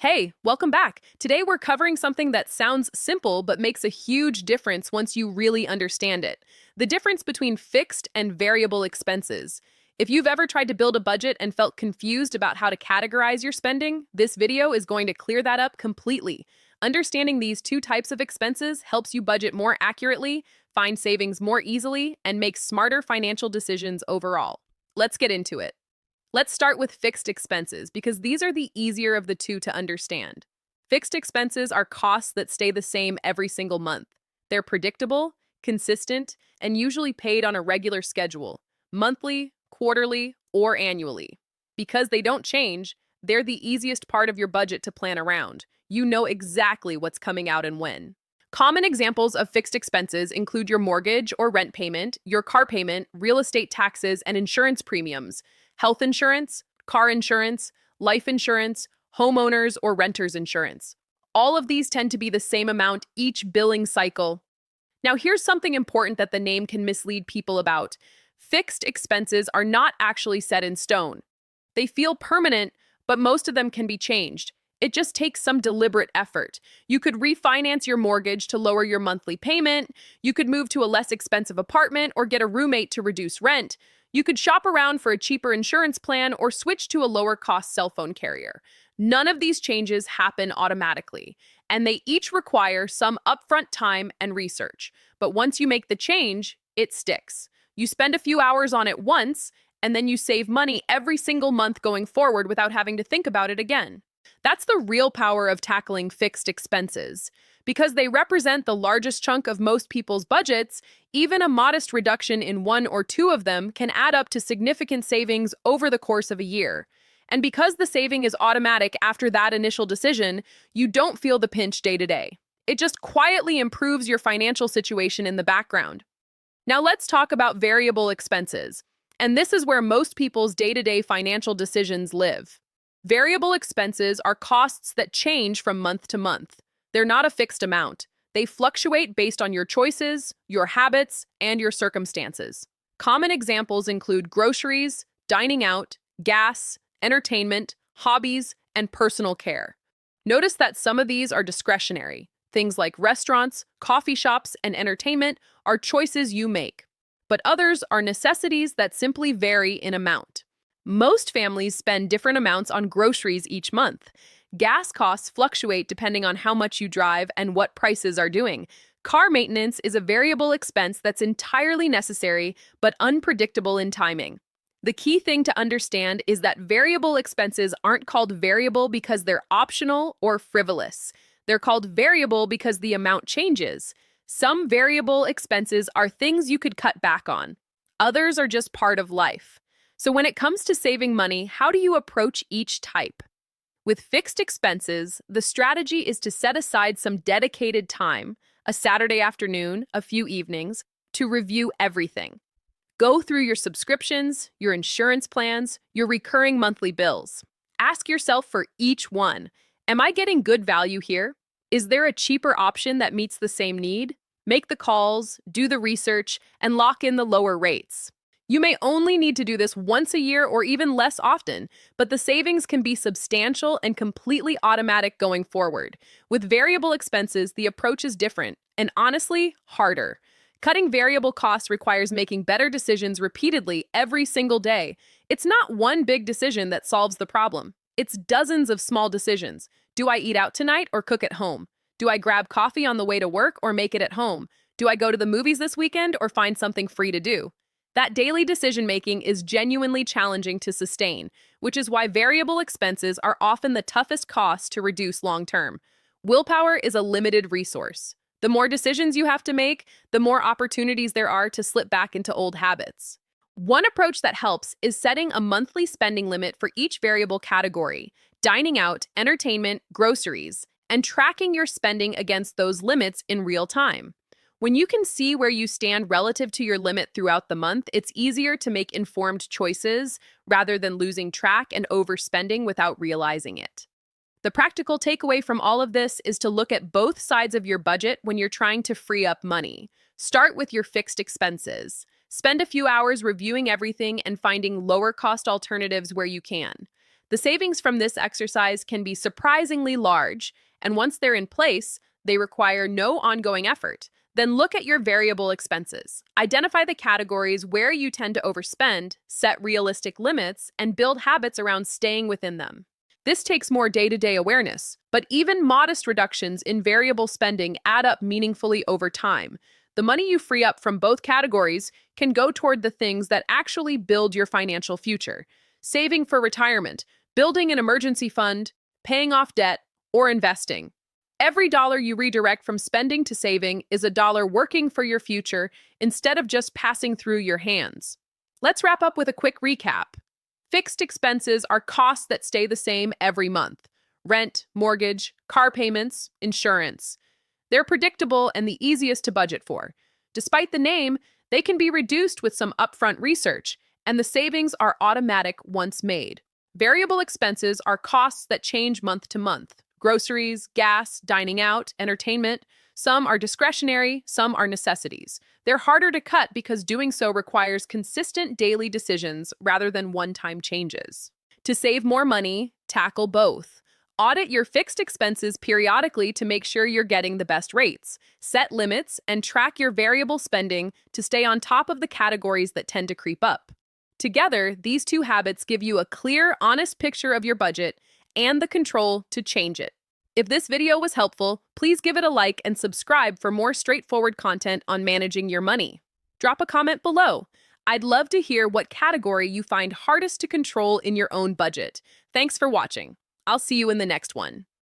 Hey, welcome back. Today we're covering something that sounds simple but makes a huge difference once you really understand it. The difference between fixed and variable expenses. If you've ever tried to build a budget and felt confused about how to categorize your spending, this video is going to clear that up completely. Understanding these two types of expenses helps you budget more accurately, find savings more easily, and make smarter financial decisions overall. Let's get into it. Let's start with fixed expenses because these are the easier of the two to understand. Fixed expenses are costs that stay the same every single month. They're predictable, consistent, and usually paid on a regular schedule, monthly, quarterly, or annually. Because they don't change, they're the easiest part of your budget to plan around. You know exactly what's coming out and when. Common examples of fixed expenses include your mortgage or rent payment, your car payment, real estate taxes, and insurance premiums, health insurance, car insurance, life insurance, homeowners or renters insurance. All of these tend to be the same amount each billing cycle. Now, here's something important that the name can mislead people about. Fixed expenses are not actually set in stone. They feel permanent, but most of them can be changed. It just takes some deliberate effort. You could refinance your mortgage to lower your monthly payment. You could move to a less expensive apartment or get a roommate to reduce rent. You could shop around for a cheaper insurance plan or switch to a lower-cost cell phone carrier. None of these changes happen automatically, and they each require some upfront time and research. But once you make the change, it sticks. You spend a few hours on it once, and then you save money every single month going forward without having to think about it again. That's the real power of tackling fixed expenses. Because they represent the largest chunk of most people's budgets, even a modest reduction in one or two of them can add up to significant savings over the course of a year. And because the saving is automatic after that initial decision, you don't feel the pinch day to day. It just quietly improves your financial situation in the background. Now let's talk about variable expenses. And this is where most people's day-to-day financial decisions live. Variable expenses are costs that change from month to month. They're not a fixed amount. They fluctuate based on your choices, your habits, and your circumstances. Common examples include groceries, dining out, gas, entertainment, hobbies, and personal care. Notice that some of these are discretionary. Things like restaurants, coffee shops, and entertainment are choices you make. But others are necessities that simply vary in amount. Most families spend different amounts on groceries each month. Gas costs fluctuate depending on how much you drive and what prices are doing. Car maintenance is a variable expense that's entirely necessary but unpredictable in timing. The key thing to understand is that variable expenses aren't called variable because they're optional or frivolous. They're called variable because the amount changes. Some variable expenses are things you could cut back on. Others are just part of life. So when it comes to saving money, how do you approach each type? With fixed expenses, the strategy is to set aside some dedicated time, a Saturday afternoon, a few evenings, to review everything. Go through your subscriptions, your insurance plans, your recurring monthly bills. Ask yourself for each one, am I getting good value here? Is there a cheaper option that meets the same need? Make the calls, do the research, and lock in the lower rates. You may only need to do this once a year or even less often, but the savings can be substantial and completely automatic going forward. With variable expenses, the approach is different and honestly, harder. Cutting variable costs requires making better decisions repeatedly every single day. It's not one big decision that solves the problem. It's dozens of small decisions. Do I eat out tonight or cook at home? Do I grab coffee on the way to work or make it at home? Do I go to the movies this weekend or find something free to do? That daily decision-making is genuinely challenging to sustain, which is why variable expenses are often the toughest cost to reduce long-term. Willpower is a limited resource. The more decisions you have to make, the more opportunities there are to slip back into old habits. One approach that helps is setting a monthly spending limit for each variable category, dining out, entertainment, groceries, and tracking your spending against those limits in real time. When you can see where you stand relative to your limit throughout the month, it's easier to make informed choices rather than losing track and overspending without realizing it. The practical takeaway from all of this is to look at both sides of your budget when you're trying to free up money. Start with your fixed expenses. Spend a few hours reviewing everything and finding lower-cost alternatives where you can. The savings from this exercise can be surprisingly large, and once they're in place, they require no ongoing effort. Then look at your variable expenses. Identify the categories where you tend to overspend, set realistic limits, and build habits around staying within them. This takes more day-to-day awareness, but even modest reductions in variable spending add up meaningfully over time. The money you free up from both categories can go toward the things that actually build your financial future. Saving for retirement, building an emergency fund, paying off debt, or investing. Every dollar you redirect from spending to saving is a dollar working for your future instead of just passing through your hands. Let's wrap up with a quick recap. Fixed expenses are costs that stay the same every month. Rent, mortgage, car payments, insurance. They're predictable and the easiest to budget for. Despite the name, they can be reduced with some upfront research, and the savings are automatic once made. Variable expenses are costs that change month to month. Groceries, gas, dining out, entertainment. Some are discretionary, some are necessities. They're harder to cut because doing so requires consistent daily decisions rather than one-time changes. To save more money, tackle both. Audit your fixed expenses periodically to make sure you're getting the best rates. Set limits and track your variable spending to stay on top of the categories that tend to creep up. Together, these two habits give you a clear, honest picture of your budget and the control to change it. If this video was helpful, please give it a like and subscribe for more straightforward content on managing your money. Drop a comment below. I'd love to hear what category you find hardest to control in your own budget. Thanks for watching. I'll see you in the next one.